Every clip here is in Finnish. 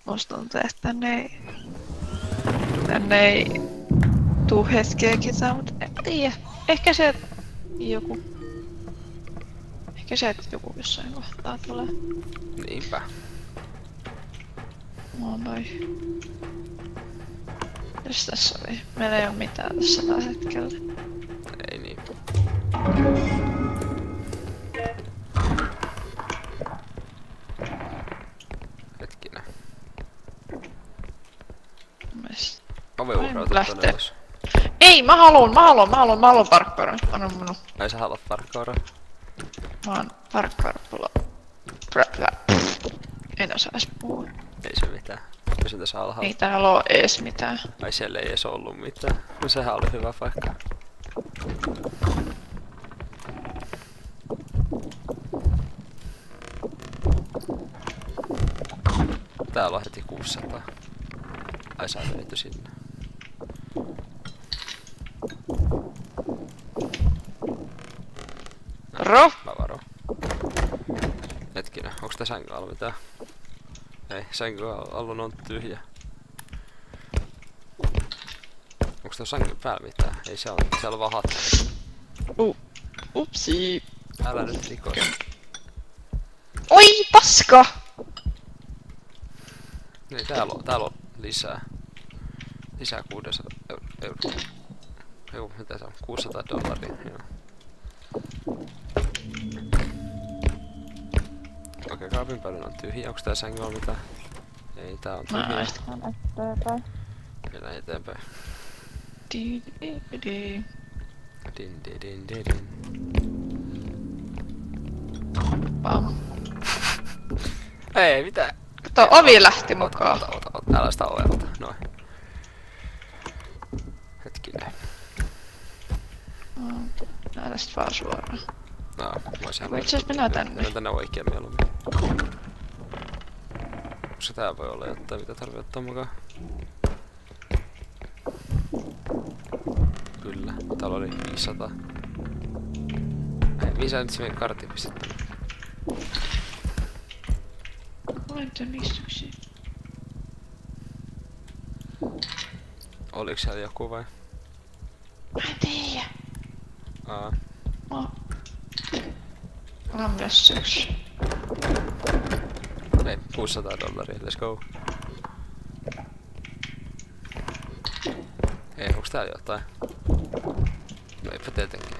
Musta tuntuu, että tänne ei tuu hetkeäkin saa, mutta en tiedä. Ehkä se joku... Ehkä se, että joku jossain kohtaa tulee. Niinpä. No noi. Jos tässä oli. Meillä ei oo mitään tässä tällä hetkellä. Ei niin. Hetkinen. Mielestäni. Ovi uhrautu lähtee. tonne ulos. Ei, mä haluun parkkouraa. Anna minun. Ai sä haluat parkkouraa? Mä oon parkkourapula. En osaa edes puhua. Ei se mitään. Pysyn tässä alhaalla. Ei täällä oo ees mitään. Ai siellä ei ees ollu mitään. No sehän oli hyvä paikka. Täällä on heti 600. Ai sä menit sinne. Ro! Mä varo. Hetkinen, onks tää sänky alla mitään? Ei, sänky alla on tyhjä. Onks tää sängyn päällä mitään? Ei siellä on vaan hatti. Upsi. Älä nyt riko. Oi, paska! Niin, täällä on lisää. Lisää 600 euroa. Eiku, mitä se on? 600 dollaria, joo. Okei, kaapin päällä on tyhjä. Onks tää sängy on mitään? Ei, tää on tyhjä. Mennään eteenpäin. Di. Din di din di din. Pam. Ei, mitä? Kato, ovi lähti mukaan. Ota. Älä sitä ovelta. Noin. Hetkinen. Nää tästä vaan suoraan. No, voisin Itse asiassa mennään tänne. Mennään tänne oikein mieluummin. Koska tää voi olla jotain, mitä tarvii ottaa mukaan. Kyllä, täällä oli 500. Ei, 500 nyt se meidän kartin pistetty. Laitamistuksia. Oliko siellä joku vai? Mä en tiedä. Aa. Mä myös yksi. Ei, 600 dollaria, let's go. Ei, onks täällä jotain? No eipä tietenkin.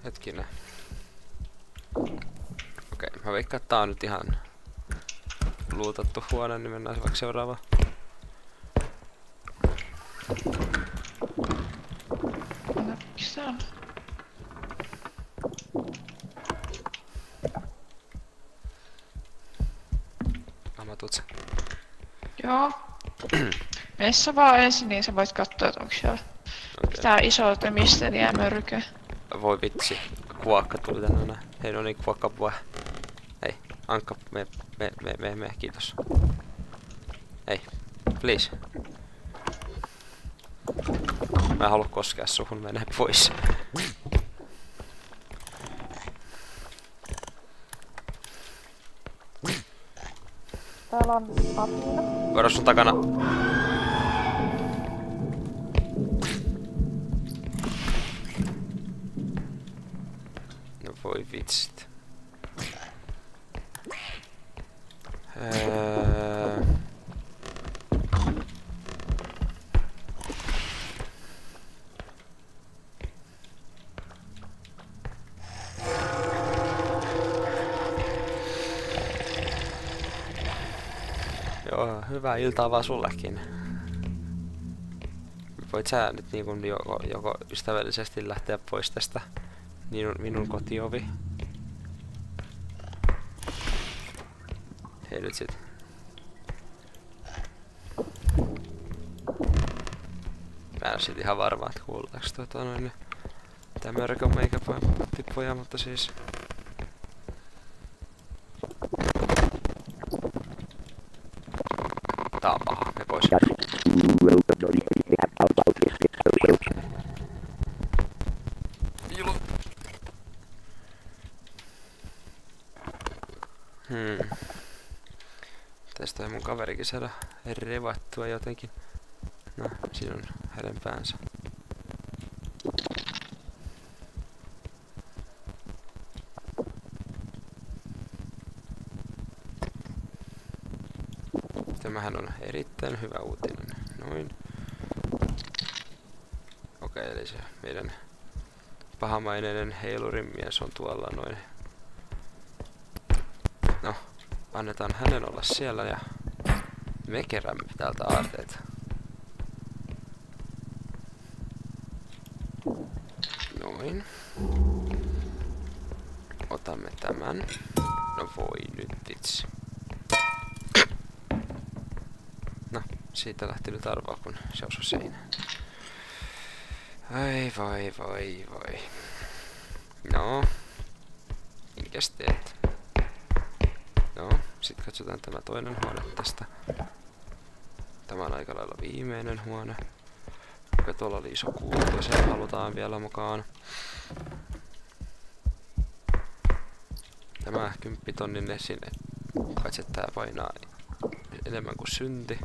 Hetkinen. Okei, mä veikkaan, että tää on nyt ihan luutattu huone, niin mennään vaikka seuraavaan. Miks tää on? Mä tuut sen. Joo. Meissä vaan ensin, niin sä voit katsoa, että onko siellä tää iso misteliä mörkö. Voi vitsi, kuokka tuli tänne näin. Hei no niin, kuokka voi. Hei, Ankka, me, kiitos. Hei, please. Mä en halua koskea suhun, mene pois. Täällä on apina. Varo sun takana. No voi vitsit. Joo, hyvää iltaa vaan sullekin. Voit sä nyt niin kun joko ystävällisesti lähteä pois tästä minun kotiovi. Hei nyt sit. Mä en oo sit ihan varma, että kuulutaanko tää mörkö meikä tippoja, mutta siis... Tää on paha, me pois. Piilu. Pitäis toi mun kaverikin saada revattua jotenkin. No, siinä on hänen päänsä. Tämähän on erittäin hyvä uutinen. Noin. Okei, eli se meidän pahamaineinen heilurimies on tuolla noin. No, annetaan hänen olla siellä ja me keräämme täältä aarteita. Noin. Otamme tämän. No voi nyt vitsi. No, siitä lähti nyt arvoa, kun se osui seinään. Ai voi. No. Minkäs teet? No, sit katsotaan tämä toinen huone tästä. Tämä on aika lailla viimeinen huone. Okei, tuolla oli iso kuuto, se halutaan vielä mukaan. Tämä 10 tonnin sinne, paitsi että tää painaa enemmän kuin synti.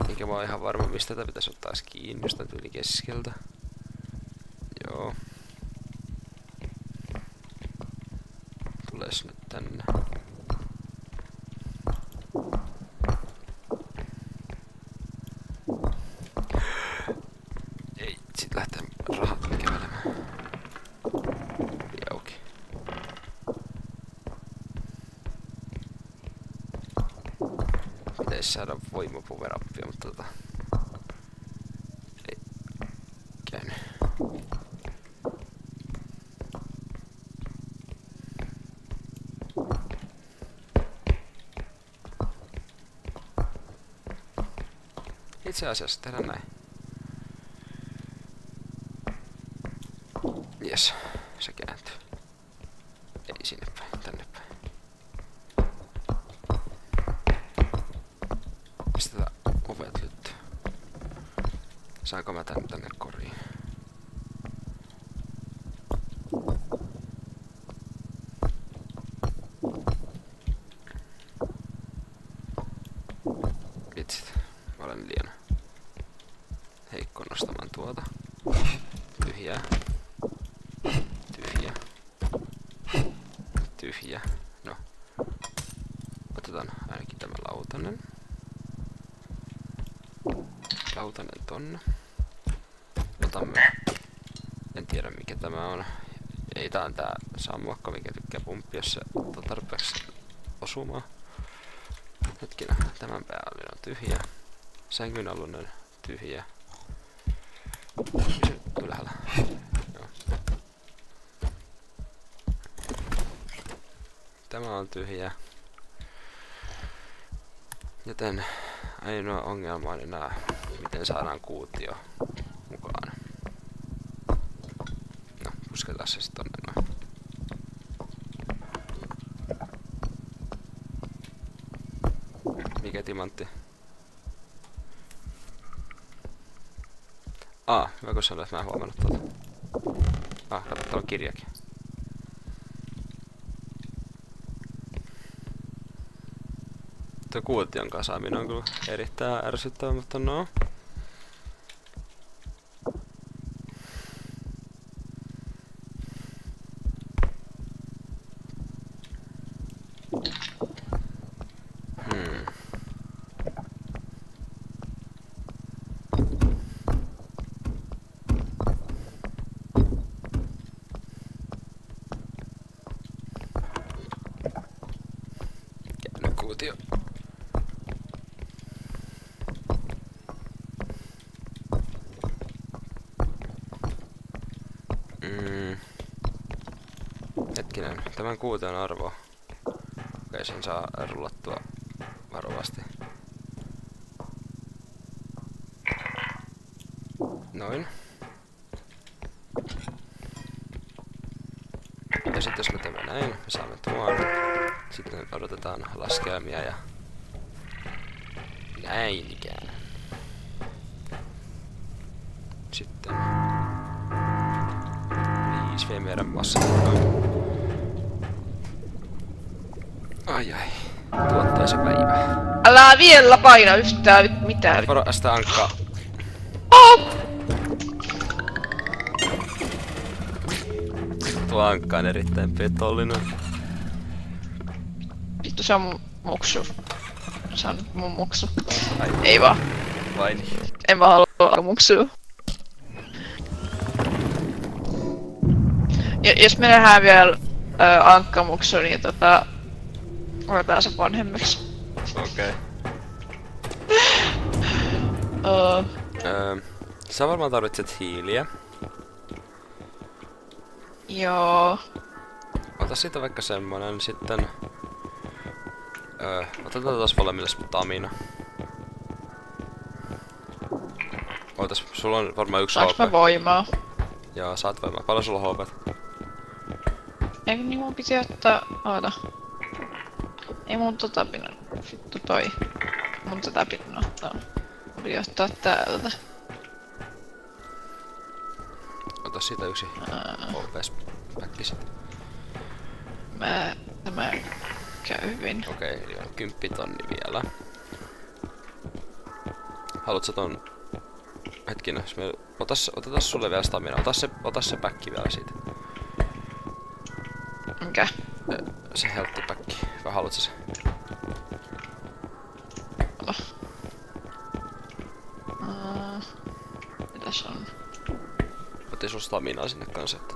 Enkä mä oon ihan varma, mistä tätä pitäisi ottaa kiinni, jos tää tuli keskeltä. Joo. Tules nyt tänne. Ei, sit lähtee rahat kävelemään. Auki. Pitäis saada voimapuverappia, mutta ei käynyt. Itse asiassa tehdään näin. Jes, se kääntyy. Ei sinne päin, tänne päin. Pistetään ovet lyttyyn. Saanko mä tän tänne koriin? Vitsit, mä olen liian heikko nostamaan tuota. Tyhjää. Tyhjä. No. Otetaan ainakin tämä lautanen. Lautanen tonne. Otamme. En tiedä mikä tämä on. Ei tää on tää sammakko, mikä tykkää pumppia se tarpeeksi osumaan. Hetkinen, tämän päällinen on tyhjä. Sängyn alunen tyhjä. Se ylhäällä. Joo. Tämä on tyhjä. Joten ainoa ongelma on enää, miten saadaan kuutio mukaan. No, pusketaan se sitten tonne noin. Mikä timantti? Hyvä kun sanoit, että mä en huomannut tuota. Katso, täällä on kirjakin. Tuo kuution kasaaminen on kyllä erittäin ärsyttävä, mutta no. Käänny kuutio. Hetkinen, tämän kuution arvo. Okei, sen saa rullattua varovasti. Noin. Ja sitten jos me teemme näin, me saamme tuon. Sitten odotetaan laskelmia ja näin ikään. Sitten 5 vee meidän massa. Ai ai. Tuottaisa päivä. Älä vielä paina yhtään mitään. Varo sitä ankkaa. Tuo ankka on erittäin petollinen. Vittu se on mun muksu. Se on mun muksu. Ai. Ei vaan. Vai niin. En mä halua muksua. Jos me nähdään vielä ankkamuksu, niin otetaan se vanhemmaksi. Okei. Okay. Sä varmaan tarvitset hiiliä. Joo. Ota siitä vaikka semmonen sitten. Otetaan taas valmiille stamina. Ootas, sulla on varmaan yksi Saanko HP. mä voimaa? Joo, saat voimaa. Paljon sulla on HP? Eikö niin mun piti ottaa... Oota. Ei mun pidä... Vittu toi. Mun pidä ottaa. Piti ottaa täältä. Ota siitä yksi HP-päkki sit. Tämä käy hyvin. Okei, eli on 10 000 vielä. Haluatko ton... Hetkinen, jos me... Otetaan sulle vielä stamina. Ota se päkki vielä siitä. Mikä? Se health-päkki. Vai haluatko se? Mitäs on? Otin sun staminaa sinne kanssa, että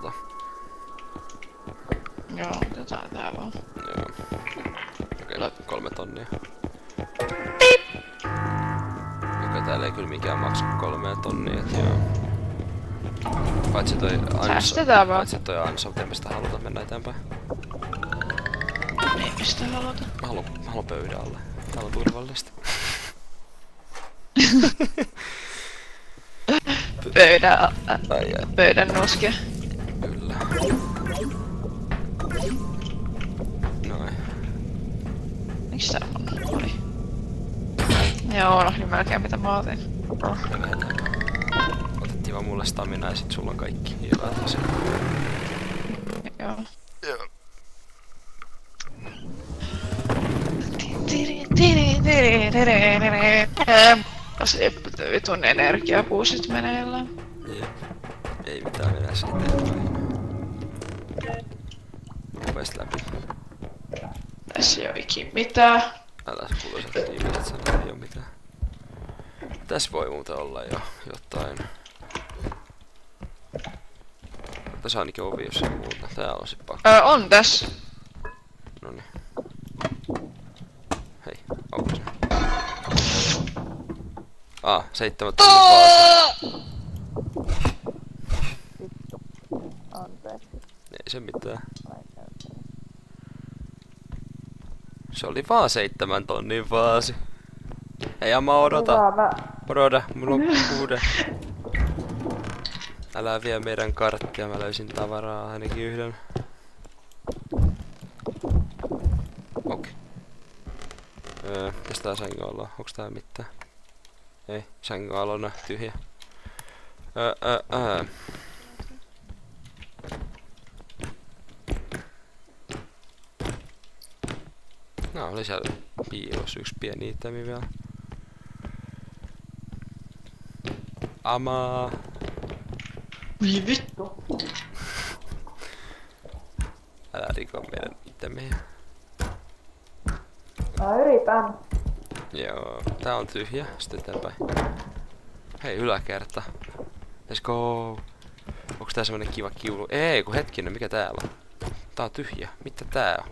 Joo, otetaan tää vaan. Joo. Okei, 3 tonnia. Okei, täällä ei kyllä mikään maksa 3 tonnia, et joo. Paitsi toi Säästetään vaan. Paitsi toi Unsolved, en mä sitä haluta mennä eteenpäin. Ei mistä haluta. Mä haluan pöydän alle. Täällä on turvallista. Pöydän noske. Kyllä. Noin. Miks tää on? Oli. Joo, no niin melkein mitä mä otin. Mennään eteenpäin. Otettiin vaan mulle stamina ja sit sulla on kaikki hyvät asiat. Joo. Joo. Tässä vitun energiapuusit meneillään. Jep. Ei mitään mennä siitä eteenpäin. Ovesta läpi. Tässä ei oo ikin mitään. Älä se kuulu sieltä tiimille, että ei oo mitään. Tässä voi muuten olla jo jotain. Tässä ainakin ovi, jos ei muuta. Täällä on sit pakko. On tässä. Noniin. Hei, aukas. 7 tonnin vaasa. Anteeksi. Ei se mitään. Se oli vaan 7 tonnin vaasi. Hei Amma, odota. Odota, mulla on 6. Älä vie meidän karttia, mä löysin tavaraa ainakin yhden. Okei. Mitäs tää sängyn alla on? Onks tää mitään? Ei, sängyn alla on tyhjä. No, oli siellä piilos yksi pieni itemi vielä. Ama. Voi vittu. Älä riko meidän itemiä. Mä yritän. Joo, tää on tyhjä. Sitten eteenpäin. Hei, yläkerta. Let's go. Onks tää semmonen kiva kiulu? Ei, kun hetkinen, mikä täällä on? Tää on tyhjä. Mitä tää on?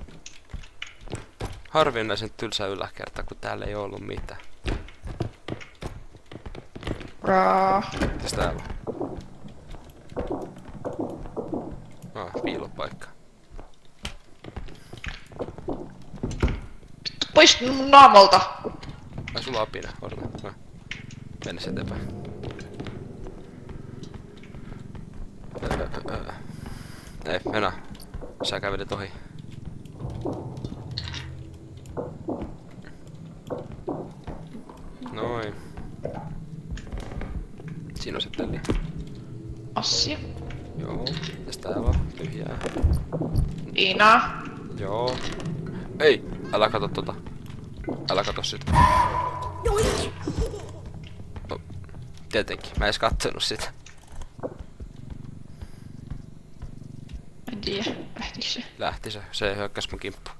Harvinaisen tylsä yläkerta, kun täällä ei oo ollut mitään. Mitäs täällä on? Piilopaikka. Pois mun naamalta. Ai sulla on apina, odota. No. Mennä eteenpäin. Ei, mennä. Sä kävelet ohi. Noin. Siinä on sitten Assi. Joo. Mitäs täällä on? Tyhjää. Iina. Joo. Ei! Älä kato tota. Älä kato sitä. No, tietenkin, mä en edes kattonut sitä. En tiedä, lähtikö se? Lähti se, se hyökkäs mun kimppu.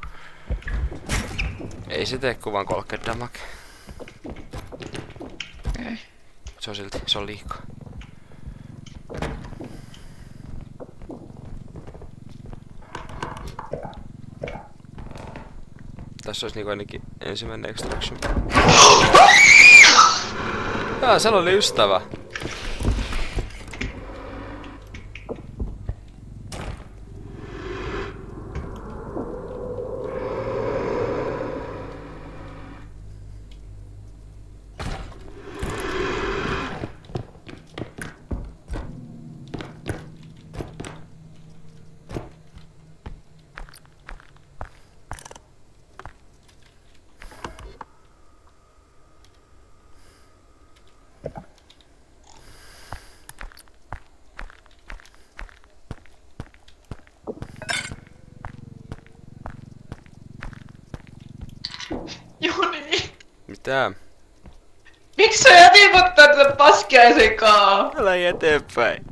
Ei se tee kuvan 30 damage. Okei. Se on silti, se on liikaa. Tässä olisi niinku ainakin ensimmäinen extraction. Siellä oli ystävä. Joni! Mitä? Miksi sä jätit mut tätä paskiaisen kaa? Älä eteenpäin.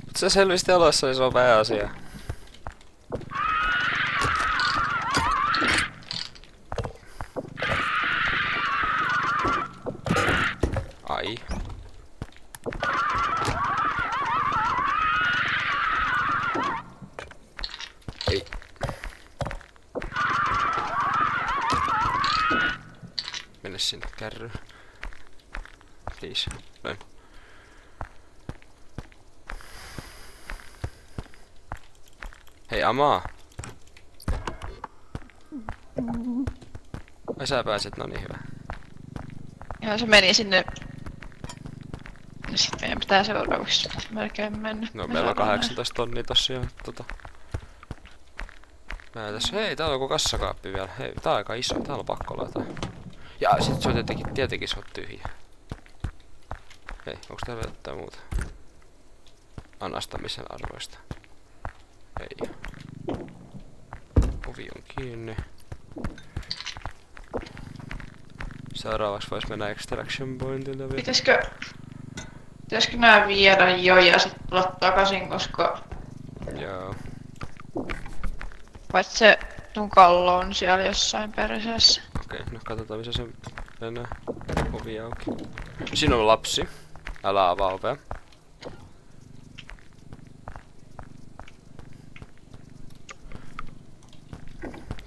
Mut sä selvisit elossa, niin se on pääasia. Ai. Ei. Mene sinne kärryyn. Please. Noin. Hei Amaa. Ai sä pääset, no niin hyvä. Ja se meni sinne. Sitten meidän pitää seuraavaksi melkein mennä. No Me meillä on saadaan 18 tonnia tossa jo, Mä tässä, hei täällä on joku kassakaappi vielä. Hei, tää on aika iso, täällä on pakko laittaa. Ja sit se on tietenkin se on tyhjä. Hei, onks täällä jotain muuta? Anastamisen arvoista. Ei. Ovi on kiinni. Seuraavaksi vois mennä extraction pointille vielä. Pitäisikö nää viedä jo ja sit tulla takaisin, koska Joo. paitsi se tun kallo on siellä jossain perseessä. Okei, no katsotaan missä se menee. Ovi auki. Siinä on lapsi. Älä avaa ovea.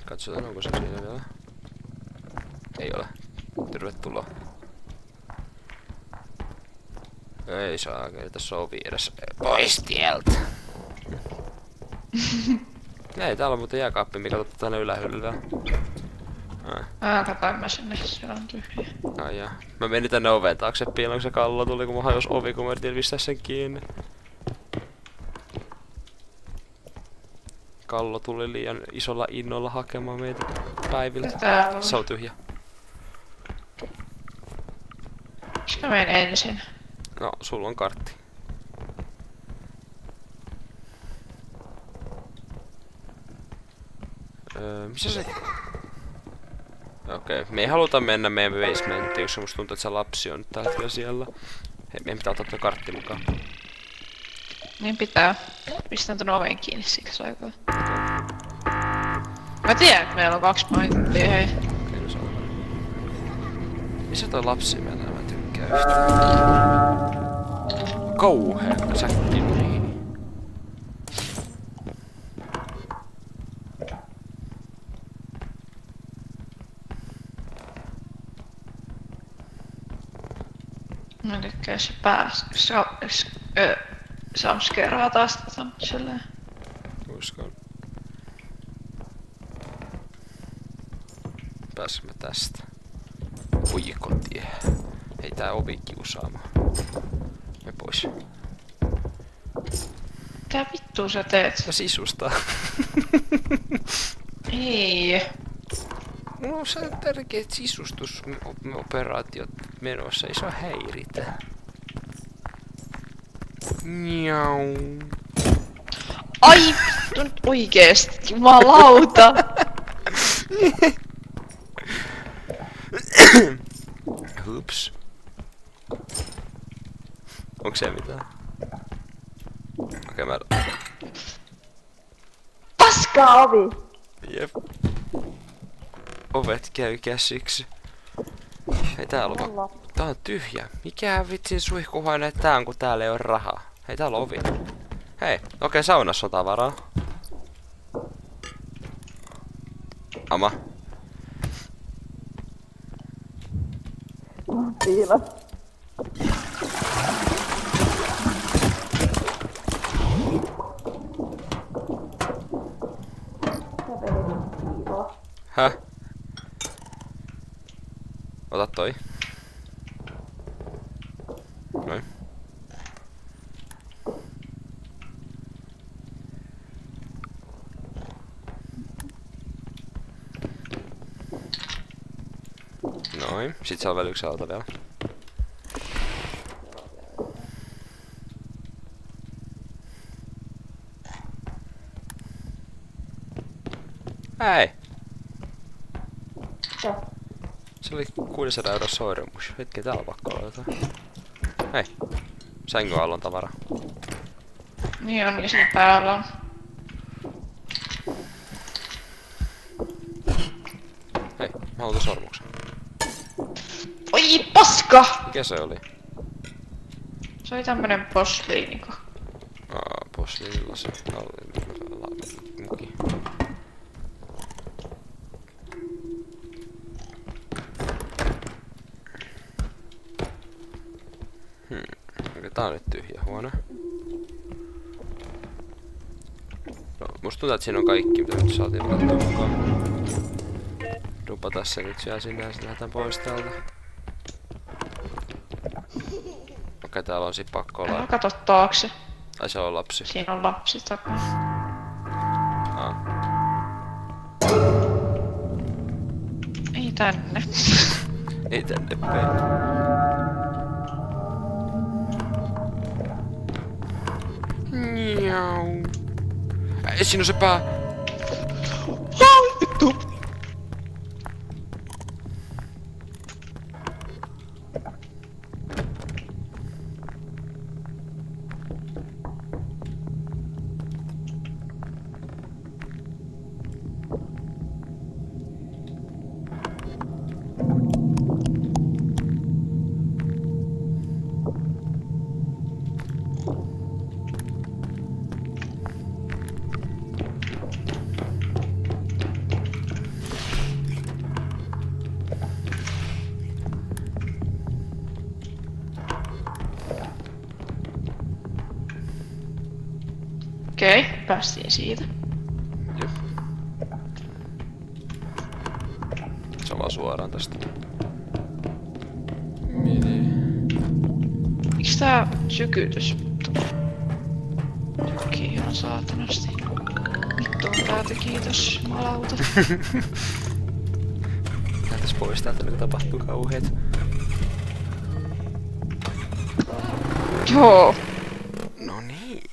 Katsotaan onko se siinä vielä. Ei ole. Tervetuloa. Ei saa, tässä on ovi edessä. Pois tieltä! Ei, täällä on muuten jääkaappi, mikä ottaa tänne ylähyllyä. Katoin mä sinne, siellä on tyhjä. Ai jaa. Mä menin tänne oven taakse piiloon, kun se kallo tuli, kun mun hajos ovi, kun mä yritin pistää sen kiinni. Kallo tuli liian isolla innolla hakemaan meitä päiviltä. Täällä on. Se on tyhjä. Mä menen ensin. No, sulla on kartti. Missä se... Okei, me ei haluta mennä meidän basementtiin, koska musta tuntuu, että se lapsi on nyt tällä hetkellä siellä. Hei, meidän pitää ottaa tuo kartti mukaan. Niin pitää. Pistän tän oven kiinni siksi aikaa. Mä tiedän, että meillä on 2 maittia, hei. Okei, no se on. Missä toi lapsi menee? Mä tykkään yhtään. Kauhea säkki. Mä tykkään se jumpscareaa taas tätä, mutta silleen. Uskon. Pääsemme tästä. Ujikotie. Ei tää ovi kiusaamaan. Me pois. Mitä vittua sä teet? Mä sisustaa. Ei. Mulla on se tärkeät sisustusoperaatiot menossa, ei saa häiritä. Miau. Ai, nyt oikeesti, jumalauta. Hups. Onks se mitään? Okei, mä... Paskaa ovi! Jep. Ovet käy käsiksi. Hei, täällä on... Mulla. Tää on tyhjä. Mikä vitsin suihkuhuone tää on, kun täällä ei oo rahaa? Hei, täällä on ovi. Hei, okei, saunassa on tavaraa. Ama. Piilos. Häh? Ota toi. Noin. Noin. Sit saa vielä yksi auto vielä. Hei! Mitä? Se oli 600 € soirimus. Hetki, täällä on pakko olla jotain. Hei! Sängyn alla on tavara. Niin on, ja siinä päällä on. Hei, mä haluan sormuksen. Oi paska! Mikä se oli? Se oli tämmönen posliiniko. Posliinilla se muki. Okei, tää on nyt tyhjä huone. No, musta tuntuu, että siinä on kaikki, mitä nyt saatiin katsoa mukaan. Dupata se nyt syö sinne ja sitten lähdetään pois täältä. Okei, täällä on sit pakko Älä olla... kato taakse. Ai se on lapsi. Siinä on lapsi takana. Ei tänne. Ei tänne päin. Miau. Ei, siinä on se pää. Vittu! Okei, päästiin siitä. Jep. Se on vaan suoraan tästä. Miks tää sykytys? Jokki ihan saatanasti. Vittu on täältä, kiitos jumalauta. Lähtäis pois täältä, nyt tapahtuu kauheet. Joo. No niin.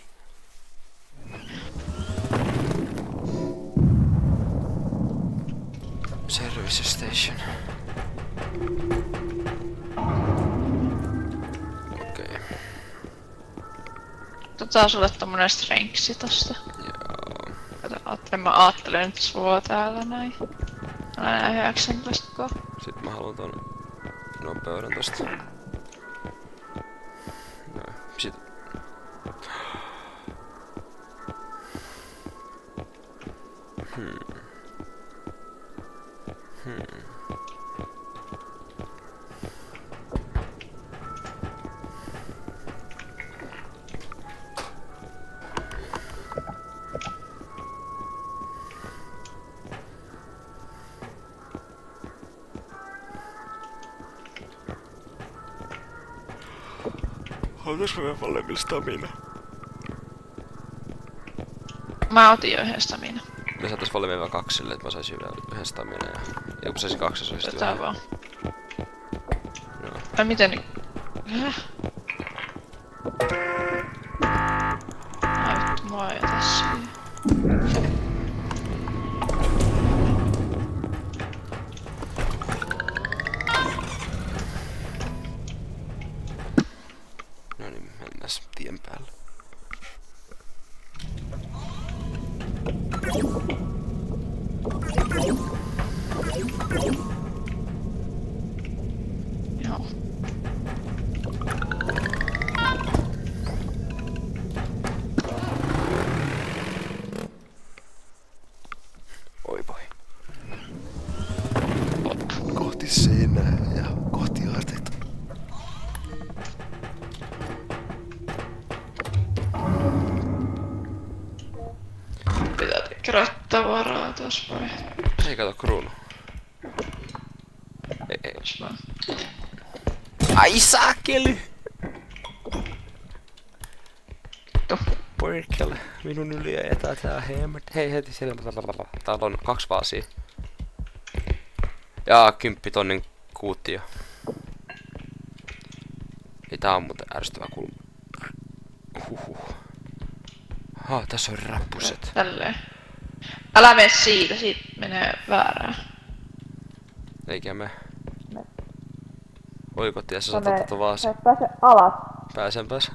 Service station. Okei. Sulle tommonen strengthsi tosta. Joo. Kato, mä aattelen nyt sua täällä näin. Mä näen 19 koa. Sitten mä haluan ton nopeuden tosta. Noin. Sit. Halutais mä vielä molemmilla stamina? Mä otin jo yhden stamina. Me saatais molemmilla vielä 2 silleen, että mä saisin vielä yhden stamina ja... Ja kun mä saisin 2, se olisi Otetaan hyvä. vaan. Joo. Ai miten ni... Häh? Ai vittu, mä oon jo tässä. No niin, mennään tien päälle. Joo. Oi voi. Kohti seinää ja kohti aarteita. Pitää kerätä varaa taas vai? Ei kato kruunu. Ei. Jos mä... Ai saakeli! Vittu. Perkele, minun yli ajetaan tää hemmet. Hei heti siellä. Täällä on 2 vaasia. Jaa, 10 tonnin kuutio. Ei tää on muuten ärsyttävä kulma. Huhhuh. Tässä on rappuset. Tälleen. Älä mene siitä menee väärään. Eikä me. Oikotiessä sä Mä menen- otat vaasi. Sä et pääse alas. Pääsenpäs.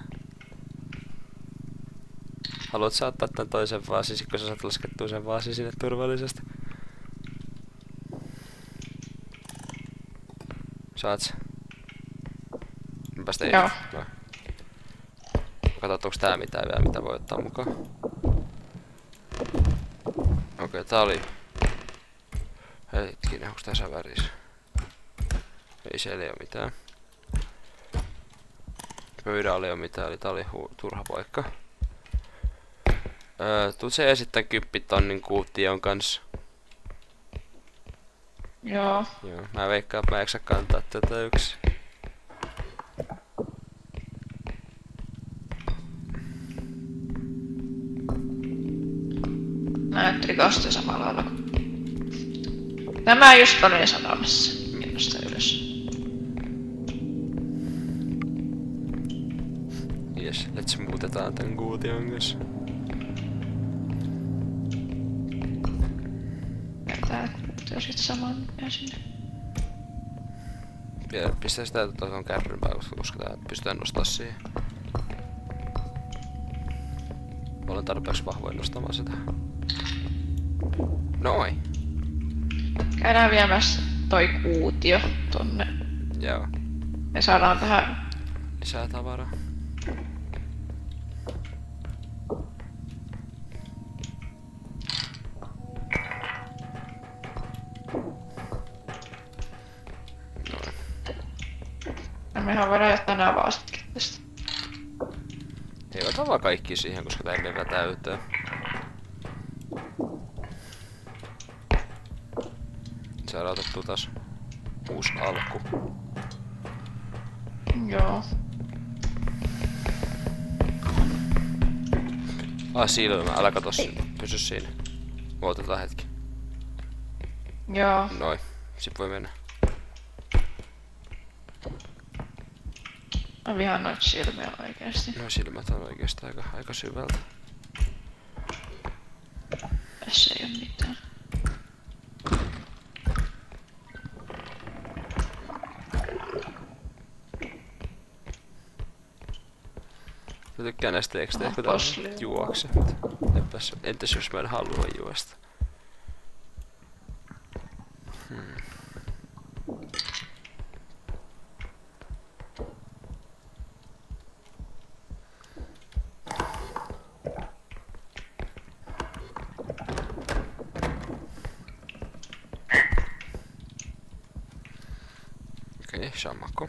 Haluat sä ottaa tän toisen vaasin, sit kun sä saat laskettua sen vaasin sinne turvallisesti? Saat sä? Mipäs teit? Joo. No. Katsot onks tää mitään vielä mitä voi ottaa mukaan. Okei, tää oli... Hetkinen, onks tässä värissä? Ei siellä oo mitään. Pöydällä ei oo mitään, eli tää oli turha paikka. Tuut se esittää 10 tonnin kuution kans. Joo. Joo, mä veikkaan, että mä eksä kantaa tätä yksi. Näet rikosta samalla lailla kuin... Tämä just olin sanomassa. Minusta ylös. Jes, let's muutetaan tän kuution kanssa. Ja tää kuutio sit saman ja sinne. Ja pistää sitä tuohon kärryn päälle, koska tää pystytään nostaa siihen. Olen tarpeeksi vahvoin nostamaan sitä. Noin. Käydään viemässä toi kuutio tonne. Joo. Me saadaan tähän... Lisää tavaraa. Noin. Ja mehän voidaan jättää nää vaasatkin tästä. Ei ota vaan kaikki siihen, koska tää ei mene vielä täyteen. Saadaan otettua taas uusi alku. Joo. Silmä, älä kato sinne. Pysy siinä. Otetaan hetki. Joo. Noin. Sit voi mennä. Mä vihaan noita silmiä oikeesti. No silmät on oikeesti aika syvältä. Tässä ei oo mitään. Mä tykkään näistä teksteistä, kun posli. tää juokse. Entäs jos mä en halua juosta? Okei, sammakko.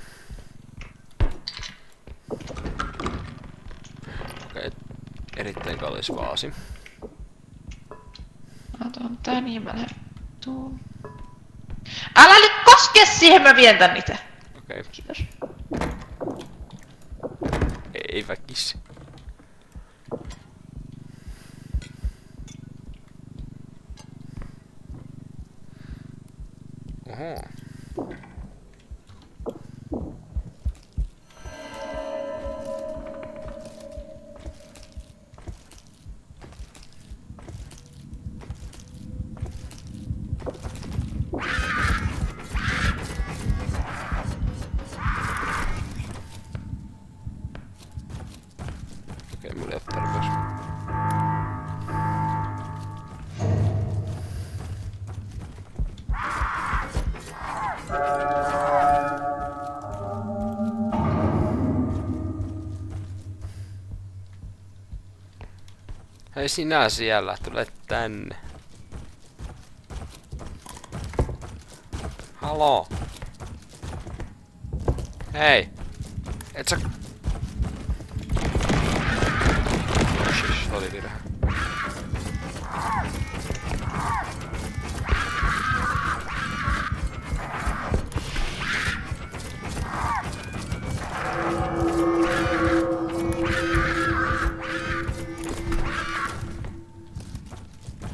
Okei, erittäin kallis vaasi. Mä otan tän ja mä lähden tuun. Älä nyt koske siihen, mä vien tän itse. Okei, Kiitos. ei väkisi. Oho. Hei sinä siellä, tule tänne. Haloo. Hei. Et sä... Shish, oli virhe.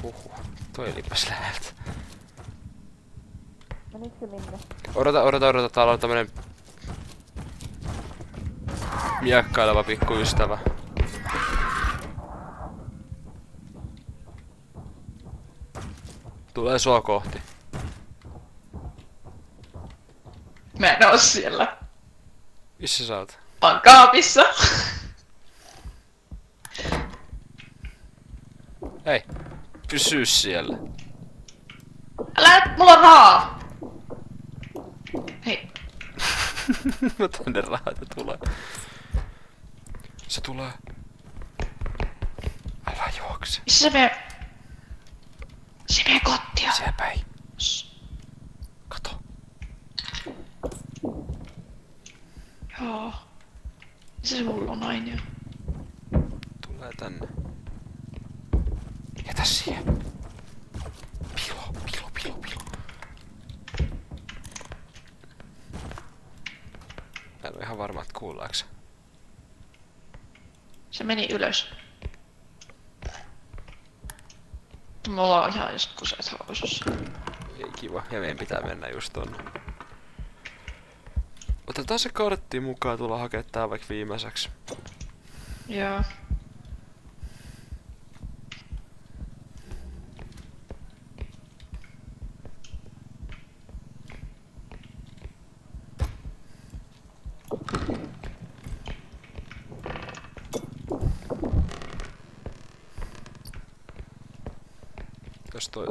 Huhhuh, toi olipas läheltä. Menikö se minne? Odota, täällä on tämmönen miekkaileva pikkuystävä. Tulee sua kohti. Mä en oo siellä. Missä sä oot? Mä oon kaapissa. Hei, pysy siellä. Älä, mulla on rahaa. Hei, Mä tänne rahat tulee. Se tulee. Älä juokse. missä se menee? Se menee kottia. Siellä päin. Kato. Joo. Missä se hullu nainen on? Tulee tänne. Jätä siihen. Pilo. Mä en oo ihan varma, että kuullaanko. Se meni ylös. Mulla on ihan just kuset housussa. Ei kiva, ja meidän pitää mennä just tonne. Otetaan se kortti mukaan, tulla hakee tää vaikka viimeiseksi. Joo.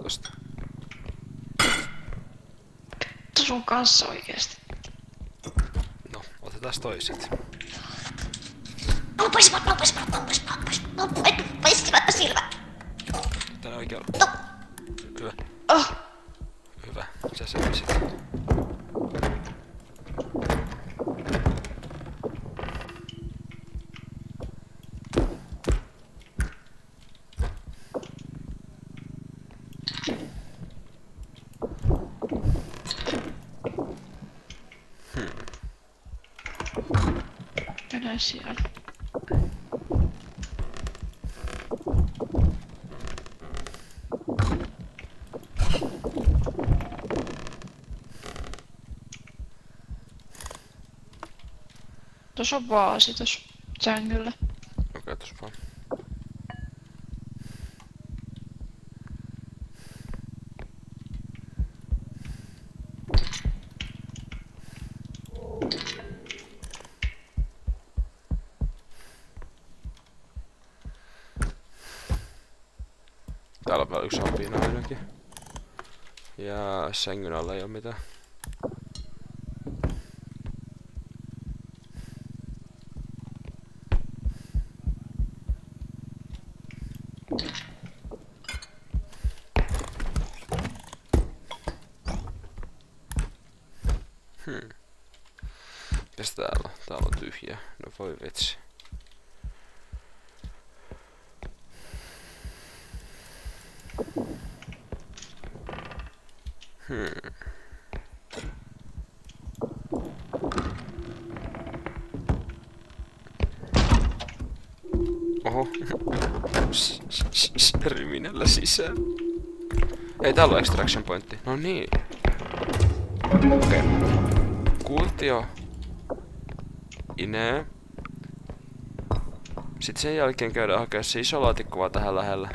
Tosta. Vittu sun kanssa oikeesti. No, otetaan toi sit. Poistivat silmät. Tänne oikealla. Hyvä. Oh, Hyvä. Sä selvisit. mennään siellä. Tuossa on vaasi tuossa sängyllä. Okei, tos vaan. Täällä on vielä yksi apina ainakin. Ja sängyn alla ei oo mitään. Mitäs täällä on? Täällä on tyhjä. No voi vitsi. Oho. Ryminällä sisään. Ei, täällä on extraction pointti. No niin. Okei. Kuultio. Inee. Sitten sen jälkeen käydään hakea se iso laatikko vaan tähän lähellä.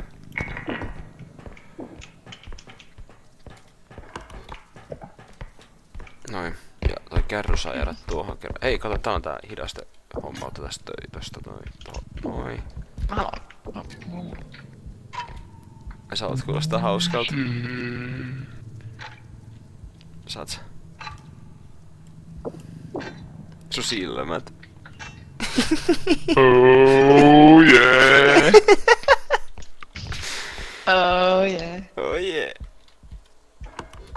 Noin. Ja toi kärry saa jäädä tuohon kerran. Ei, kato, tää on tää hidaste homma. Ota tästä tosta noin. Noin. Mä haluan. Sä oot kuulostaa hauskalta. Saat sä? Sun silmät. Oh yeah! Oh yeah. Oh yeah.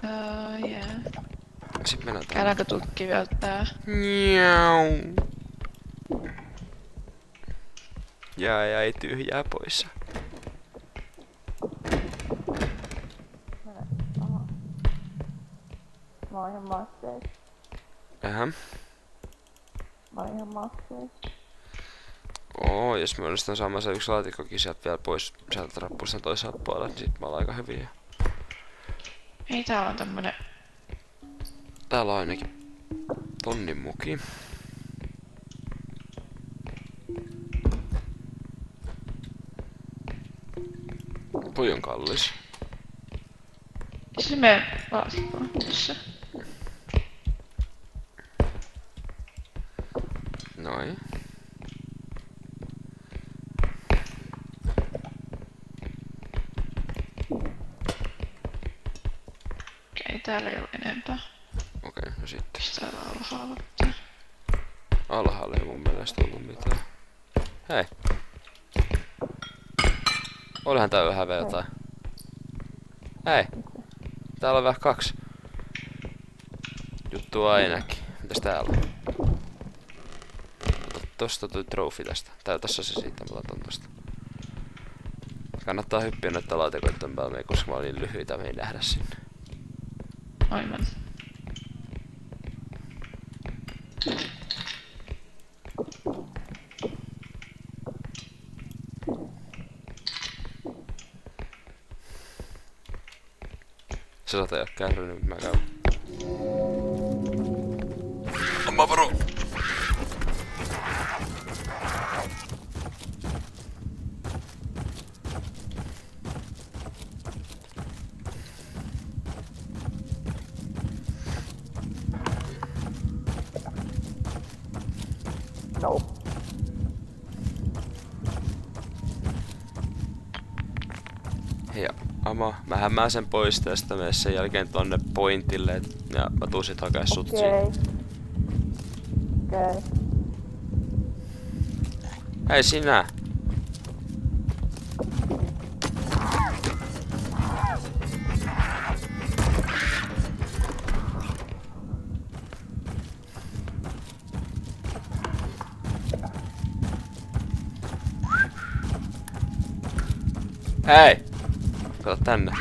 Oh yeah. Sitten mennään tänne. Käydäänkö tukki vielä tää? Njau. Jäi tyhjää poissa. Mene. Aha. Mä oon ihan masseis. Mä oon ihan masseis. Jos me onnistutaan saamaan se yksi laatikkokin sieltä vielä pois sieltä rappusta toisaalta puolella, niin sit me ollaan aika hyviä. Ei täällä on tämmönen... Täällä on ainakin tonnin muki. Toi on kallis. Se menee laatikkoon. Missä? Noin. Okei, täällä ei oo enempää. Okei, no sitten. Pistää alhaalla tää. Alhaalla ei mun mielestä ollut mitään. Hei. Olihan tää vähän vielä jotain. Hei. Täällä on vähän 2 juttua ainakin. Mitäs täällä on? Ota tosta toi trofi tästä. Tai tossa se siitä, mä otan tosta. Kannattaa hyppiä noita laatikoiden päälle, koska mä olin lyhyitä, me ei nähdä sinne. Aivan. Se sata ei oo kärrynyt, mä käyn. Amma varo! No. Hei Ama, mä hämään sen pois tästä, mene sen jälkeen tonne pointille ja mä tuun sit hakee sut Okei. siihen. Okei. Hei sinä! Hei! Kato tänne.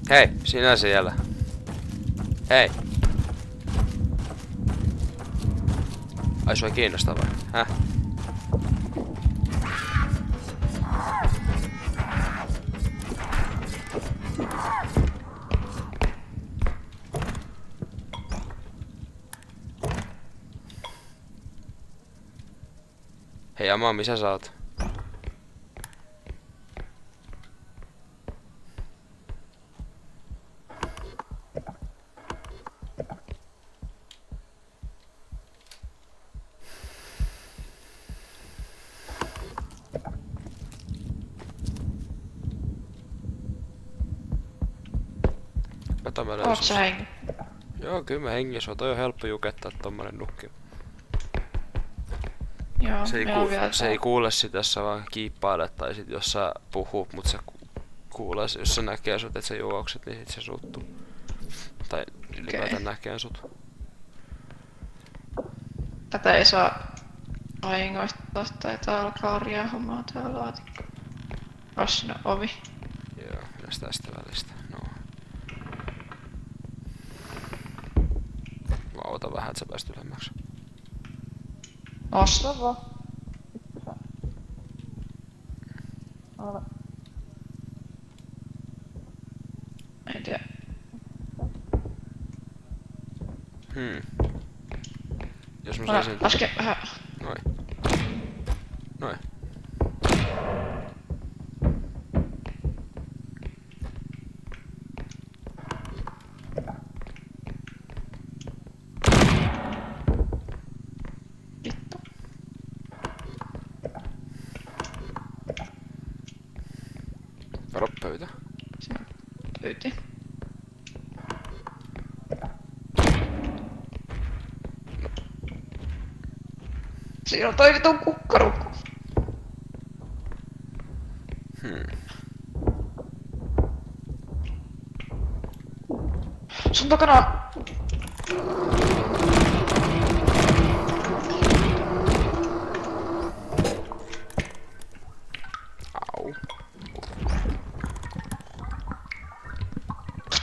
Hei, sinä siellä. Hei. Ai sua kiinnostaa vai? Häh? Hei Ama, missä sä oot? Kato mä Oot löysin. sä hengi? Joo, kyllä mä hengissä oon. Toi on helppo jukettaa tommonen nukki. Joo, Se ei, meillä on vielä se ei kuule sit, jos sä vaan kiippailet tai sit jos sä puhut, mut se kuulee, jos se näkee sut, et sä juokset, niin sit se suuttuu. Tai ylipäätään näkee sut. Tätä ei saa vahingoittaa tai tää alkaa riehumaan tää laatikko. Ois sinne ovi. Joo, mitäs tästä välistä? No. Mä ootan vähän, et sä pääst ylemmäksi. Nosta. Sova. Sitten sä. Ole. En tiedä. Jos mä saisin... Laske vähän. Noin. Noin. Vittu. Varo pöytä. Se pyyti. Siinä on toi vitun kukkarukku. Sun takana on... Au.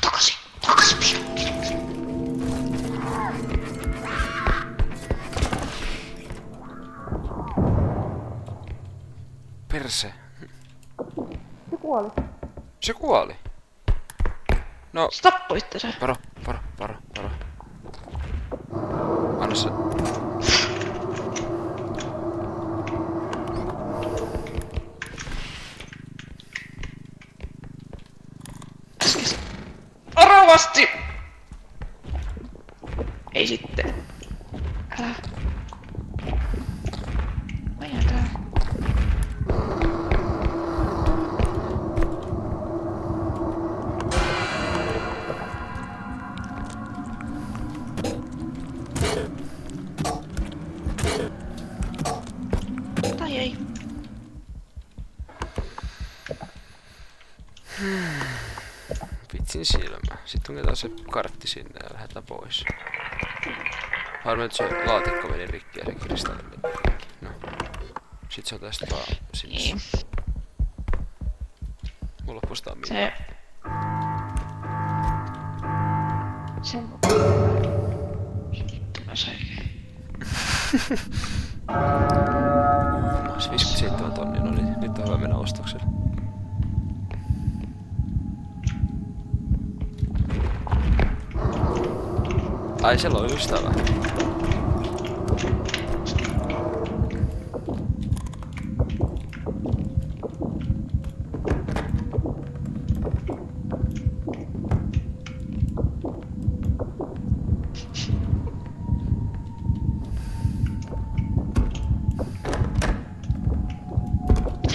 Takaisin! Takaisin piilu! Perse. Se kuoli. Se kuoli. No, Sä tappoitte sen. varo. Anna se. Äsken. Varovasti! Ei sitten. Älä. Mä jään täällä. Tai ei. Vitsin silmä. Sitten tungetaan se kartti sinne ja lähdetään pois. Harmi, että se laatikko meni rikki ja se kristalli meni rikki. No. Sit se on tästä vaan sinne. Niin. Mulla loppustaa minä. Se... Sen... Mä sain. Mä ois 57 tonnia, no niin nyt on hyvä mennä ostokselle. Ai, siellä on ystävä.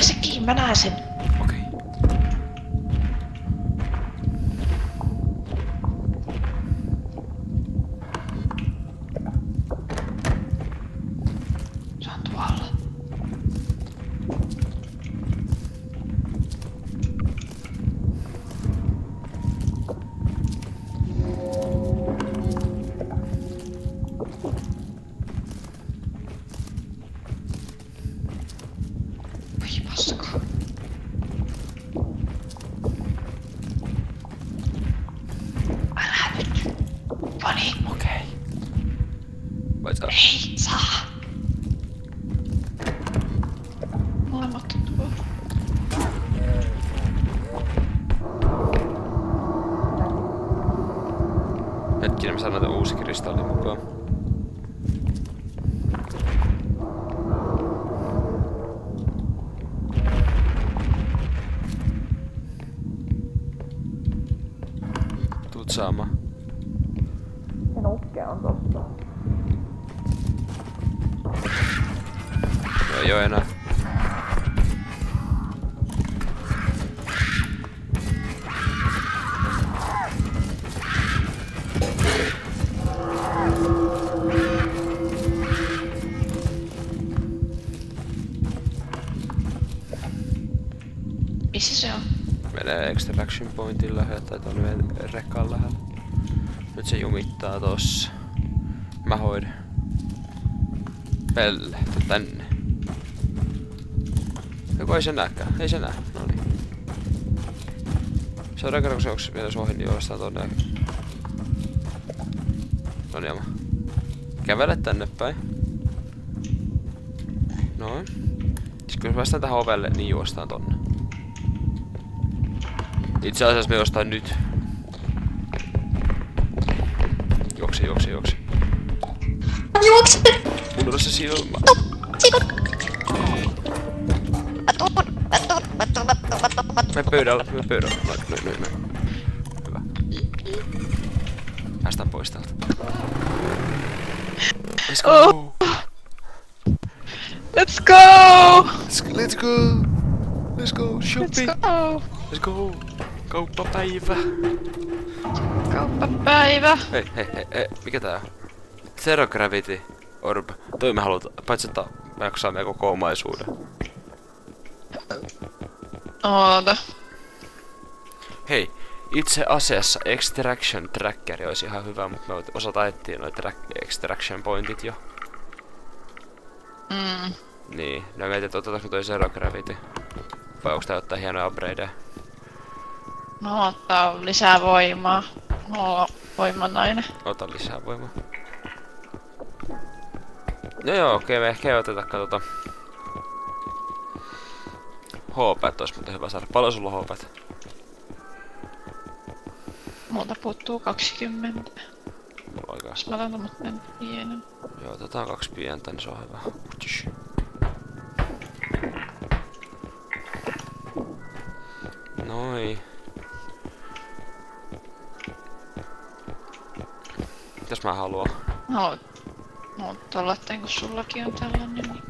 Se kiinni, mä näen sen. Okei. Se on tuolla. Oi paska. Älä nyt. Pani. Okei. Vai sä? Ei saa. Molemmat on tuolla. Hetkinen, mä saan näitä uusi kristalli mukaan. Tuut saamaan. Se nukke on tossa. No ei oo enää. Missä se on? Menee extraction pointin lähellä tai tuonne meidän rekan lähellä. Nyt se jumittaa tossa. Mä hoidan. Pelle, tuu tänne. Joku ei se nääkään, ei se nää. Noniin. Seuraan kerran kun se onks vielä ohi, niin juostaan tonne. Noniin ama. Kävele tänne päin. Noin. Siis kun päästään tähän ovelle, niin juostaan tonne. Itse asiassa me juostaan nyt. Juokse. Juokse! Unohda se silmä. Me pöydällä. Noin. Hyvä. Päästään pois täältä. Let's go! Let's go! Let's go! Let's go shopping! Let's go! Let's go! Kauppapäivä! Kauppapäivä! Hei, mikä tää on? Zero Gravity Orb. Toi me halutaan, paitsi että me jaksaa meidän koko omaisuuden. Oota. Hei, itse asiassa Extraction Trackeri olisi ihan hyvä, mutta me osataan etsiä noita Extraction Pointit jo. Niin, no mietin, että otetaanko toi Zero Gravity? Vai onks tää ottaa hienoja upgradeja? No ottaa lisää voimaa. No, voimanainen. Ota lisää voimaa. No joo, okei, me ehkä ei oteta, katsotaan. HP ois muuten hyvä saada. Paljon sulla on HP? Multa puuttuu 20. Mulla oikeas. Jos mä otan tommosen pienen. Joo, otetaan 2 pientä, niin se on hyvä. Tsh. Noi. Mitäs mä haluan? No tollaten kun sullakin on tällainen, niin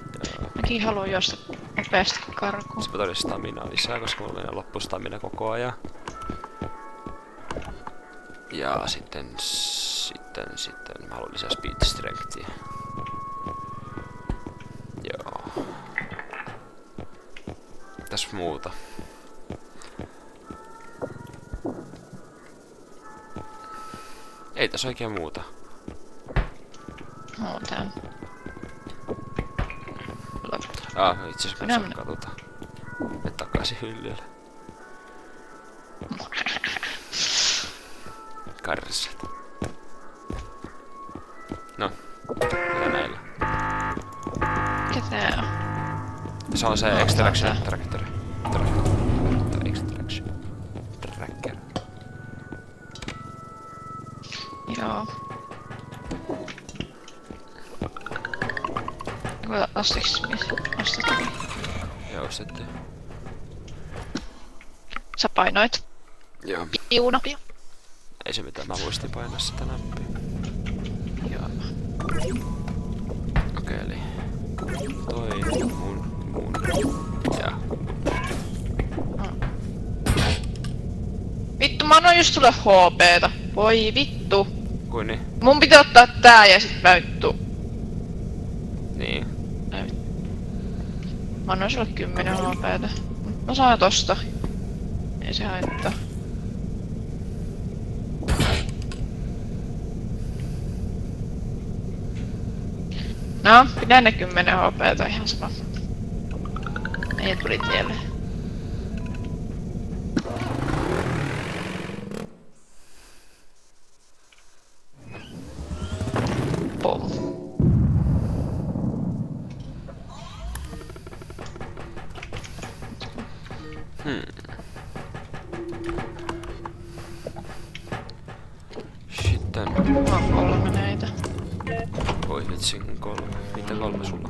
mäkin haluan juosta nopeasti karkuun. Sepä todella staminaa lisää, koska mulla menee loppu stamina koko ajan. Ja sitten mä haluan lisää speed strengthia. Joo. Mitäs muuta? Ei tässä oikein muuta. No tän. Itse asiassa mä saan katsotaan. Me takaisin hyllylle. Karset. No, mitä näillä? Mikä tää on? Se on se Extraction Tracker. Extraction Tracker. Joo. Ostiks ostettiin? Joo, ostettiin. Sä painoit. Joo. Piunapia. Ei se mitään, mä muistin painaa sitä nappia. Joo. Okei, eli toi mun ja Vittu, mä annoin just sulle HP:ta. Voi vittu. kuin niin? Mun pitää ottaa tää ja sit vittu. Niin. Mä annoin sulle 10 HP:ta. Mä saan tosta. Ei se haittaa. No, pidä ne 10 HP:ta ihan sama. Ei tuli tielle. Pom. Sitten. Mulla on 3 näitä. Voi vitsin 3. Mitä 3 sulla?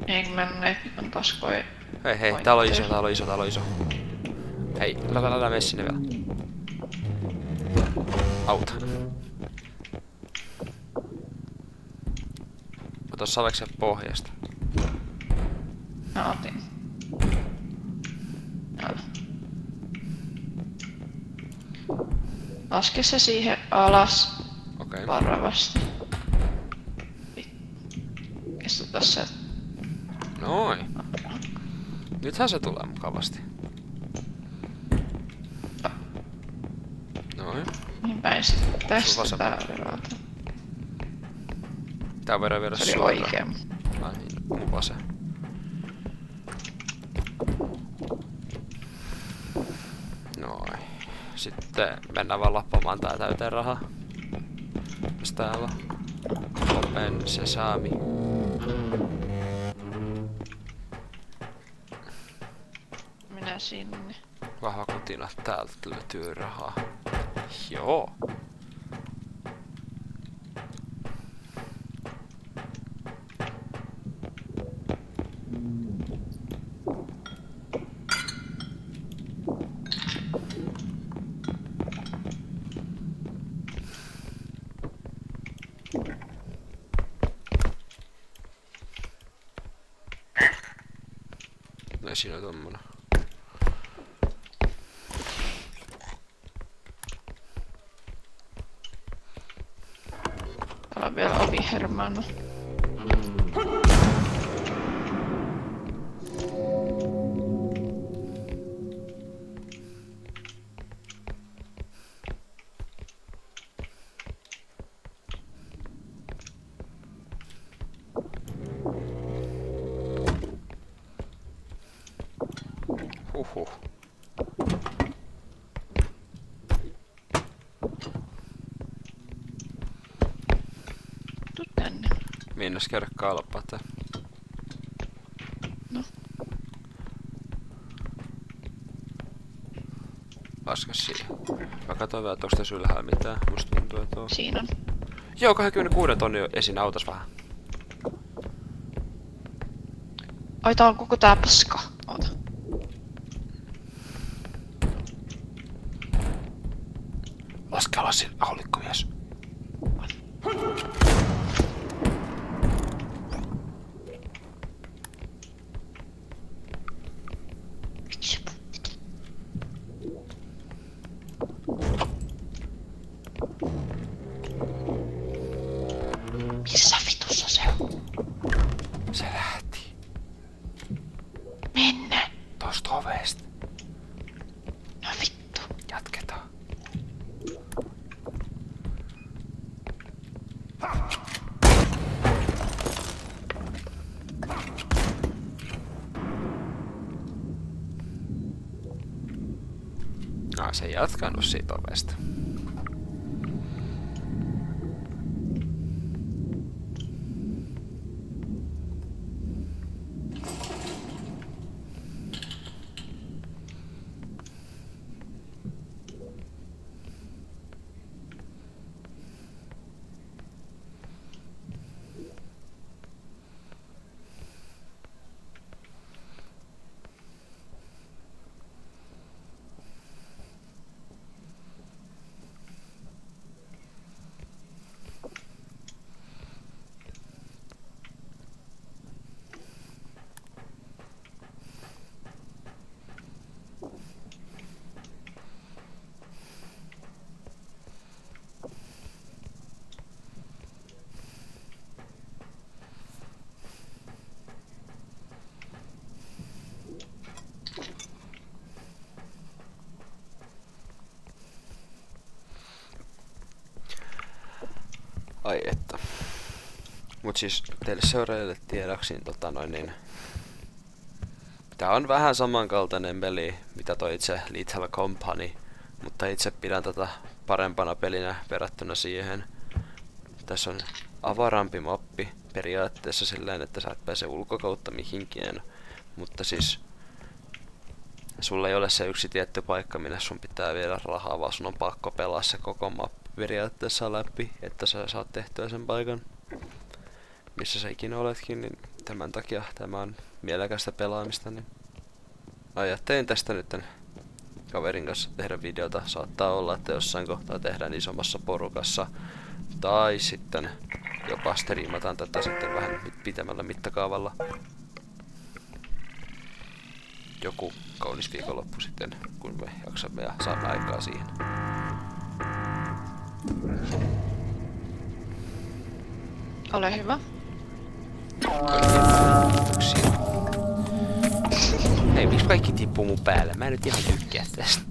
Eikö mene on paskoja. Hei, täällä on iso. Hei, älä mene sinne vielä. Auta. Ota saveksen pohjasta. Mä otin. Älä. Laske se siihen alas. Okei. Varovasti. Istuta se. Noin. Nythän se tulee mukavasti. Noin. Niin päin sitten tästä Vasen. tää verota. Tää voidaan viedä Se oli suoraan. oikein. Ai niin, mun vasen. Noin. Sitten mennään vaan lappamaan tää täyteen rahaa. Mitäs täällä on? Open sesami. Minä sinne. Vahva kutina, täältä löytyy rahaa. Joo. Ja siinä on tommonen. Täällä on vielä ovi hermaannut. Huhhuh. Tuu tänne. Minnes käydä kalpata? No. Laskas siihen. Mä katsoin vielä, että onks tässä ylhäällä mitään. Musta tuntuu, että on. Siinä on. Joo, 26 tonni esiin autas vähän. Ai tää on koko tää paska. Oota. Laske alas sen haulikkomies. Vitsi. Missä vitussa se on? Se lähti. Mennä. Tosta ovesta. No vittu. Jatketaan. Se ei jatkanut siitä ovesta. Ai että. Mut siis teille seuraajille tiedoksi, niin tää on vähän samankaltainen peli, mitä toi itse Lethal Company, mutta itse pidän tätä parempana pelinä verrattuna siihen. Tässä on avarampi mappi periaatteessa silleen, että sä et pääse ulkokautta mihinkään, mutta siis sulla ei ole se yksi tietty paikka, minne sun pitää viedä rahaa, vaan sun on pakko pelaa se koko mappi periaatteessa läpi, että sä saat tehtyä sen paikan, missä sä ikinä oletkin, niin tämän takia tämä on mielekästä pelaamista, niin ajattelin tästä nyt kaverin kanssa tehdä videota. Saattaa olla, että jossain kohtaa tehdään isommassa porukassa, tai sitten jopa striimataan tätä sitten vähän pitemmällä mittakaavalla. Joku kaunis viikonloppu sitten, kun me jaksamme ja saamme aikaa siihen. Ole hyvä. Hei, miksi kaikki tippuu mun päälle? Mä en nyt ihan tykkää tästä.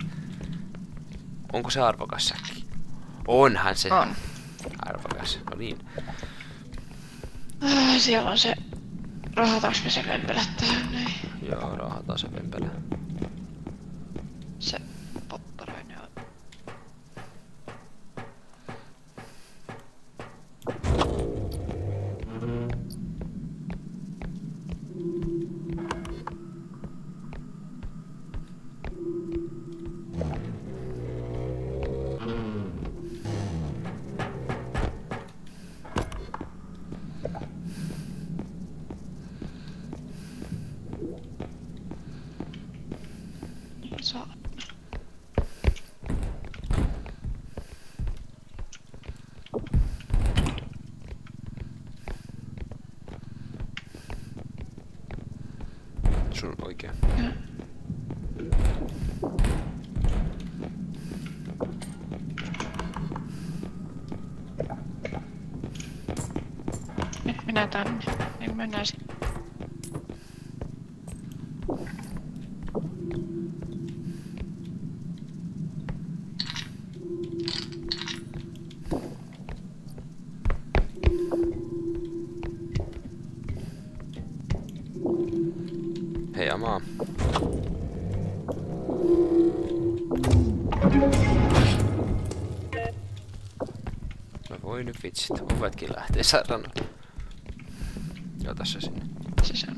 Onko se arvokas säkki? Onhan se. On. Arvokas, no niin. Siellä on se... Rahataanko me se vempelät tähän näin? Joo, rahataan se vempele. Se popparoinen on. Saa. Sun oikea. Nyt minä tänne. Niin mennään Hei Amaa. Mä voin nyt vitsit, ovetkin lähtee sairaana. Joo, tässä sinne. sisään.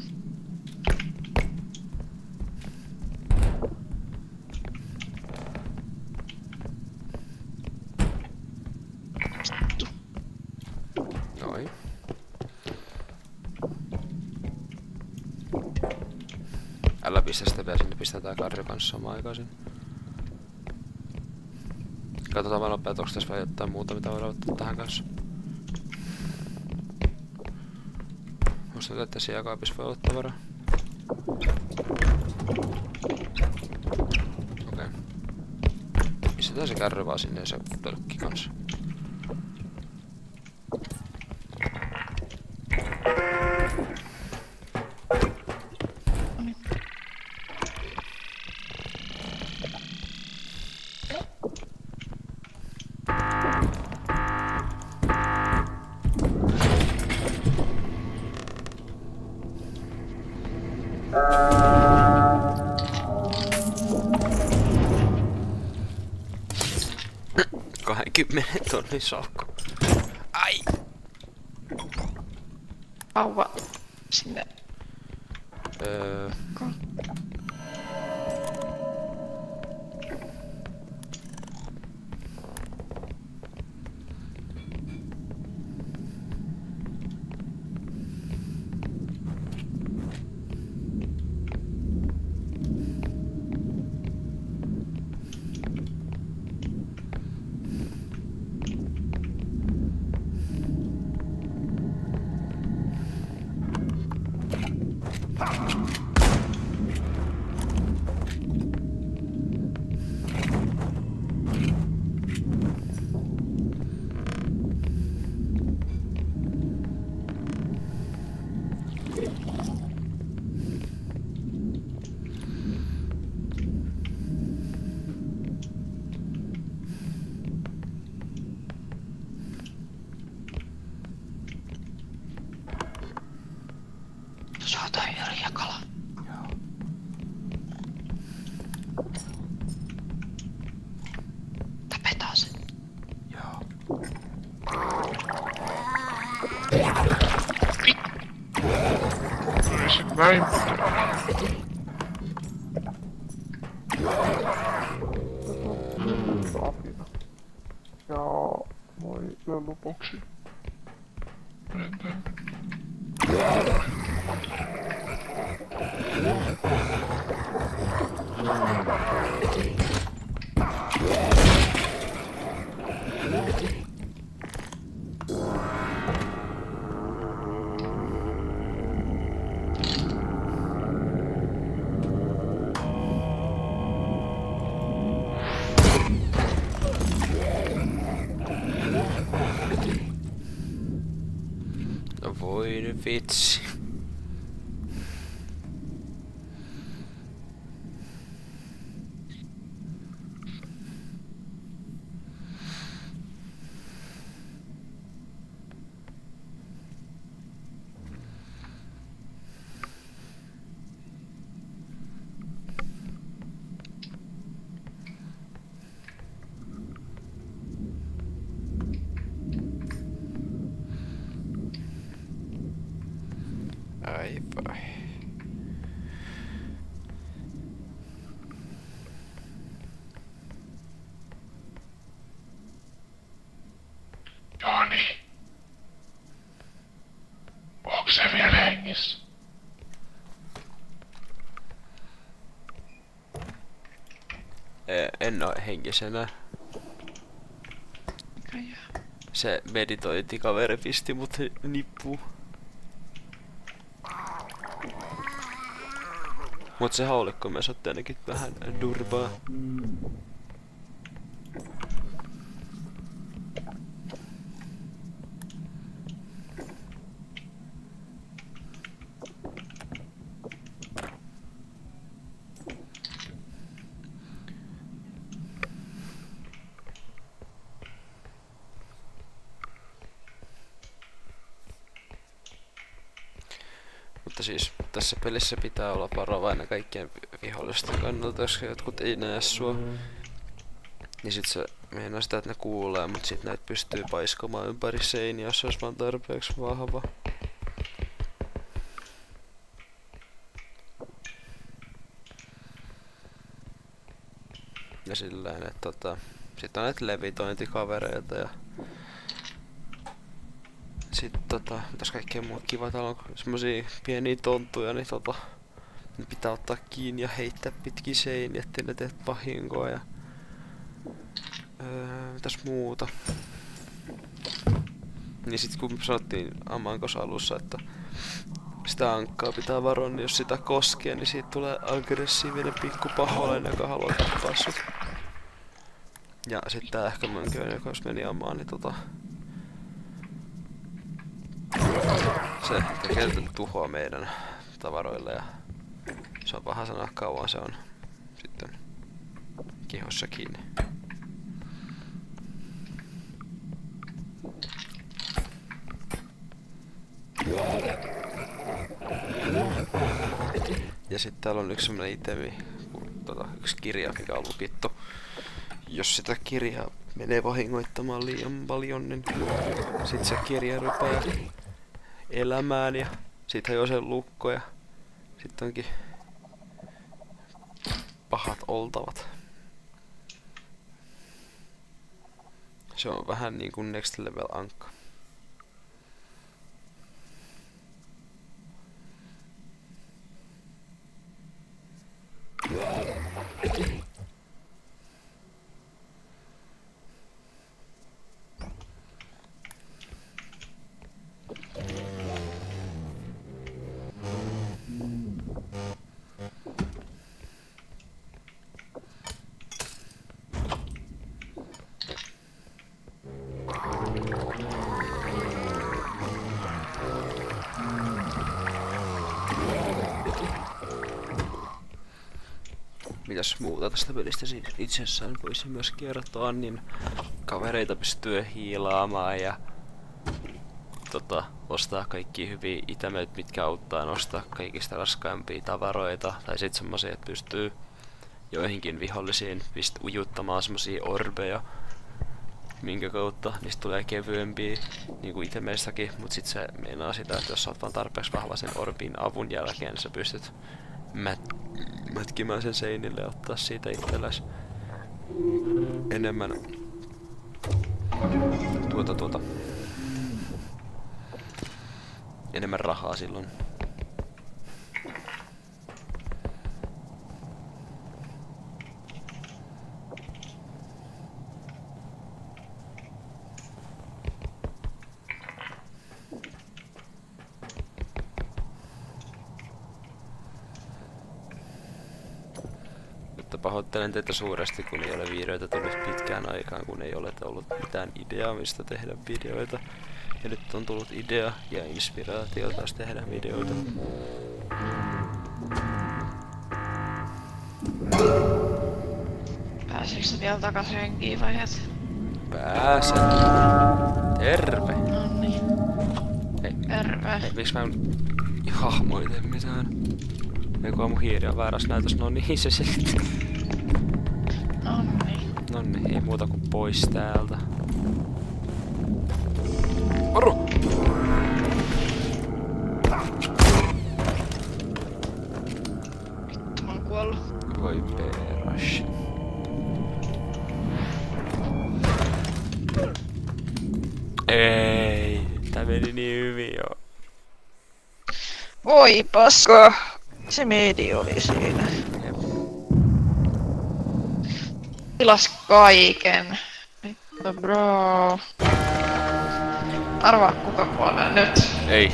Noin. Älä pistä sitä vielä sinne, pistää tää karri kanssa samaan aikaan sinne. Katsotaan vaan nopeet, onks tässä vai jotain muuta, mitä voidaan ottaa tähän kanssa. Musta että siellä kaapissa voi olla tavaraa. Okei. Pistetään se kärry vaan sinne ja se tölkki kanssa. Kymmenen tonnin salkku. Ai! Vauva sinne. Tuossa on jotain yrjäkala. Joo. Tapetaan se. Joo. Olisin näin. Apina. Ja moi lelluboksi. Mennään. No voi nyt vitsi. Ai vai. Joni. Onko se vielä hengissä? En oo henkisenä. Mikä jää? Se meditointikaveri pisti mut nippuun. Mut se haulikko me otti ainakin vähän durbaa. Mutta siis tässä pelissä pitää olla varovainen kaikkien vihollisten kannalta, jos jotkut ei näe sua. Niin sit se meinaa sitä, että ne kuulee, mut sit näitä pystyy paiskomaan ympäri seiniä, jos se olisi vaan tarpeeksi vahva. Ja silleen, että sit on näitä levitointikavereita ja sitten mitäs kaikkea muut kivat, täällä on semmosia pieniä tonttuja, niin ne pitää ottaa kiinni ja heittää pitkin seiniä, ettei ne tee vahinkoa ja mitäs muuta. Niin sit kun sanottiin Amankos alussa, että sitä ankkaa pitää varoa, niin jos sitä koskee, niin siitä tulee aggressiivinen pikku paholainen, joka haluaa tappaa sut. Ja sit tää ehkä mönköinen, joka jos meni ammaan, niin se tekee tuhoa meidän tavaroille ja se on paha sanoa kauan se on sitten kihossa kiinni. Ja sitten täällä on yksi semmonen itemi, yksi kirja, mikä on lukittu. Jos sitä kirjaa menee vahingoittamaan liian paljon, niin sit se kirja rupeaa elämään ja sit hajoo sen lukko ja sit onkin pahat oltavat. Se on vähän niin kuin next level ankka. Mitäs muuta tästä pelistä itsessään voisi myös kertoa, niin kavereita pystyy hiilaamaan ja ostaa kaikki hyviä itemeitä, mitkä auttaa nostaa kaikista raskaimpia tavaroita, tai sit semmosia, että pystyy joihinkin vihollisiin ujuttamaan semmosia orbeja, minkä kautta niistä tulee kevyempiä niinku itemeistäkin, mut sit se meinaa sitä, että jos sä oot vaan tarpeeksi vahva sen orbin avun jälkeen, niin sä pystyt mätkimään sen seinille ja ottaa siitä itselläs enemmän enemmän rahaa silloin. Mutta pahoittelen teitä suuresti, kun ei ole videoita tullut pitkään aikaan, kun ei ole ollut mitään ideaa, mistä tehdä videoita. Ja nyt on tullut idea ja inspiraatio taas tehdä videoita. Pääsitkö vielä takas henkiin vai et? Pääsen. Terve. Noniin. Hei. Terve. Hei, miksi mä en hahmoita mitään? Eiku mun hiiri on väärässä näytös, no niin se selittää. Noniin. Noniin, ei muuta kuin pois täältä. Varo! Vittu mä oon kuollut. Voi peräs. Ei, tää meni niin hyvin jo. Voi paska! Se medi oli siinä. Jep. Pilas kaiken. Vittu bro. Arvaa kuka kuolee nyt. Ei.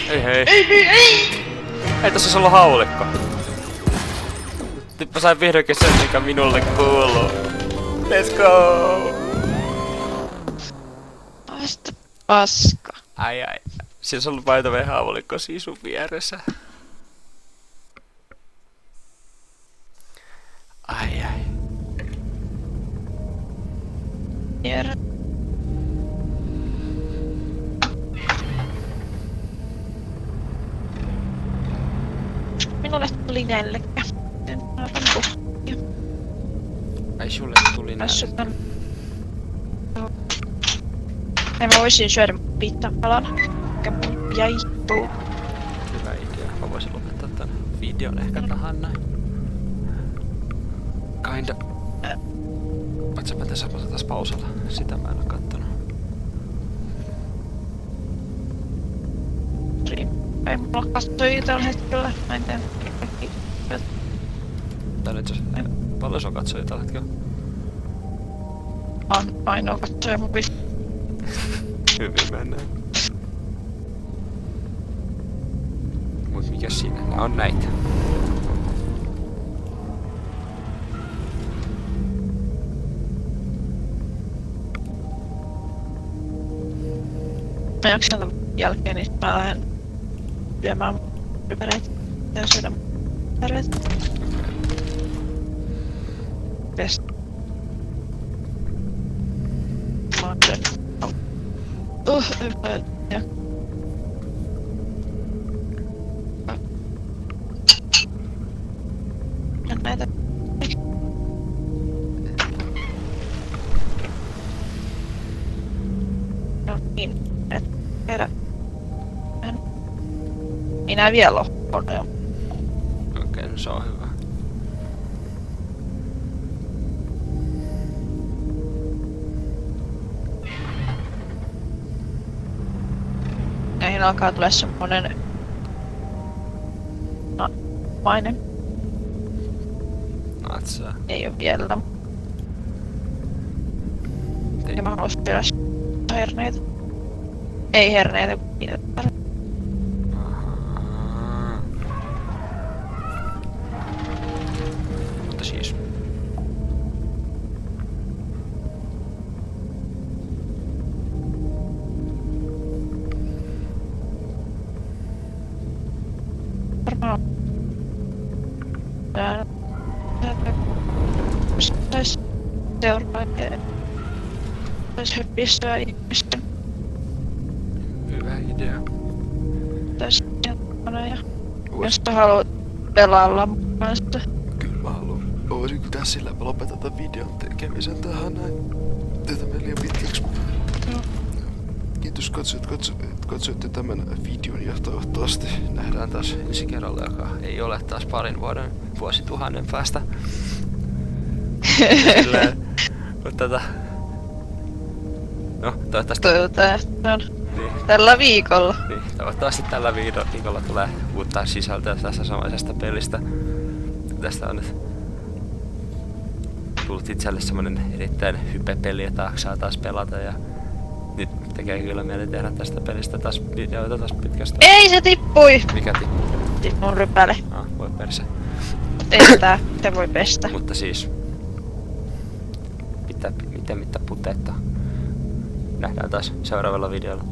Ei hei. Ei tässä ollut haulikko. Nyt mä sain vihdoinkin sen, mikä minulle kuuluu. Let's go! Haista paska. Ai. Siinä on ollut vaitaveen haulikko siinä sun vieressä. Ai. Tiedä. Minulle tuli nälkä. En aivan puhtia. Ai sulle tuli nälkä. Assutan. Mä voisin syödä pittapalan. Mikä mun jäi tuu. Hyvä idea. Mä voisin lopettaa tän videon ehkä tähän näin. Kinda. Paitsi mä tässä taas pausalla. Sitä mä en oo kattonut. Ei mulla katsoja tällä hetkellä. Mä en tiedä. Tää on itse asiassa paljon sun katsojia tällä hetkellä. On ainoa katsoja mun pistää. Hyvin mennään. Mut mikäs siinä? Nää on näitä. Mä jaksan tämän jälkeen, niin mä lähden syömään rypäreitä ja syödä rypäreitä. Best. Mä oon syönyt. Ja. Ja näitä. No niin, et kerä. Minä vielä on jo. Okei, no se on hyvä. Näihin alkaa tulla semmonen maine. Natsaa. Ei oo vielä. Ja mä haluaisin vielä herneitä. Ei herneitä, kun niitä tarvitsee. Ahaa. Mutta siis. Varmaan. Pistäis seuraajia. Pistäis hyppistyä ihmisten. Hyvä idea. Pistäis jättänä ja... Jos sä haluat pelailla mun kanssa. Kyllä mä haluan. Voisin pitää sillä, mä lopetan tämän videon tekemisen tähän näin. Tätä meni liian pitkäksi. Joo. Kiitos katsoitte tämän videon ja toivottavasti nähdään taas ensi kerralla, joka ei ole taas parin vuosituhannen päästä. Silleen, mutta no, toivottavasti... Toivotaan, että on Niin, tällä viikolla. niin, toivottavasti tällä viikolla tulee uutta sisältöä tästä samaisesta pelistä. Tästä on nyt tullut itselle semmonen erittäin hype-peli, jota saa taas pelata ja nyt tekee kyllä mieli tehdä tästä pelistä taas videoita taas pitkästä. Ei se tippui! Mikä Tippui mun rypäle. voi perse. Ei tää, se voi pestä. Mutta siis... Mitä puteetta. Nähdään taas seuraavalla videolla.